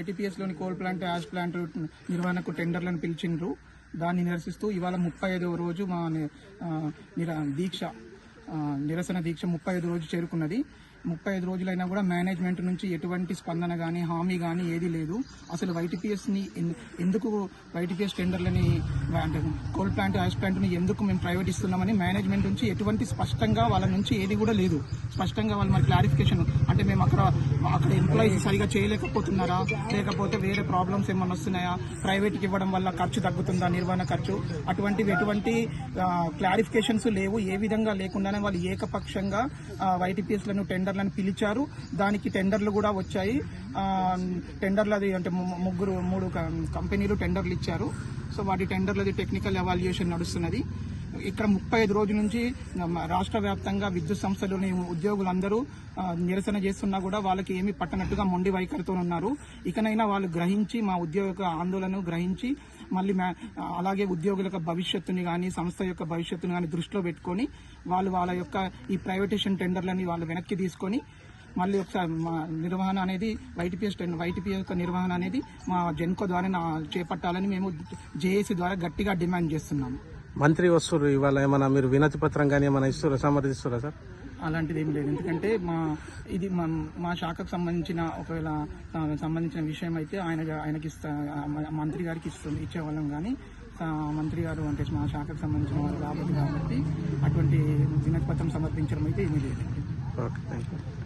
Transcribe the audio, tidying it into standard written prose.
వైటీపీఎస్లోని coal plant, ash plant నిర్వహణకు టెండర్లను పిలిచిండ్రు. దాన్ని నిరసిస్తూ ఇవాళ 35వ రోజు మా నిరసన దీక్ష 35 రోజు చేరుకున్నది. 35 రోజులైనా కూడా మేనేజ్మెంట్ నుంచి ఎటువంటి స్పందన కానీ హామీ కానీ ఏది లేదు. అసలు వైటీపీఎస్ని ఎందుకు వైటీపీఎస్ టెండర్లని అంటే కోల్ ప్లాంట్, యాష్ ప్లాంట్ని ఎందుకు మేము ప్రైవేట్ ఇస్తున్నామని మేనేజ్మెంట్ నుంచి ఎటువంటి స్పష్టంగా వాళ్ళ నుంచి ఏది కూడా లేదు. స్పష్టంగా వాళ్ళు మరి క్లారిఫికేషన్ అంటే మేము అక్కడ ఎంప్లాయీస్ సరిగా చేయలేకపోతున్నారా, లేకపోతే వేరే ప్రాబ్లమ్స్ ఏమైనా వస్తున్నాయా, ప్రైవేట్కి ఇవ్వడం వల్ల ఖర్చు తగ్గుతుందా, నిర్వహణ ఖర్చు, అటువంటివి ఎటువంటి క్లారిఫికేషన్స్ లేవు. ఏ విధంగా లేకుండానే వాళ్ళు ఏకపక్షంగా వైటీపీఎస్లను టెండర్లను పిలిచారు. దానికి టెండర్లు కూడా వచ్చాయి. టెండర్లది అంటే 3 కంపెనీలు టెండర్లు ఇచ్చారు. సో వాటి టెండర్లది టెక్నికల్ ఎవాల్యుయేషన్ నడుస్తున్నది. ఇక్కడ 35 రోజుల నుంచి రాష్ట్ర వ్యాప్తంగా విద్యుత్ సంస్థలోని ఉద్యోగులందరూ నిరసన చేస్తున్నా కూడా వాళ్ళకి ఏమీ పట్టనట్టుగా మొండి వైఖరితో ఉన్నారు. ఇకనైనా వాళ్ళు గ్రహించి మా ఉద్యోగ ఆందోళనను గ్రహించి మళ్ళీ అలాగే ఉద్యోగుల యొక్క భవిష్యత్తుని కానీ సంస్థ యొక్క భవిష్యత్తుని కానీ దృష్టిలో పెట్టుకొని వాళ్ళ యొక్క ఈ ప్రైవేటేషన్ టెండర్లని వాళ్ళు వెనక్కి తీసుకొని మళ్ళీ ఒకసారి మా నిర్వహణ అనేది వైటీపీఎస్ యొక్క నిర్వహణ అనేది మా జెన్కో ద్వారా చేపట్టాలని మేము జేఏసీ ద్వారా గట్టిగా డిమాండ్ చేస్తున్నాము. మంత్రి వస్తారు ఇవాళ ఏమైనా మీరు వినతి పత్రం కానీ ఏమైనా ఇస్తారా, సమర్థిస్తారా సార్? అలాంటిది ఏం లేదు. ఎందుకంటే ఇది మా శాఖకు సంబంధించిన ఒకవేళ సంబంధించిన విషయం అయితే ఆయనకి మంత్రి గారికి ఇచ్చేవాళ్ళం. కానీ మంత్రి గారు అంటే మా శాఖకు సంబంధించిన వారు కాబట్టి అటువంటి వినతి పత్రం సమర్పించడం అయితే ఏమీ లేదు. Okay, thank you.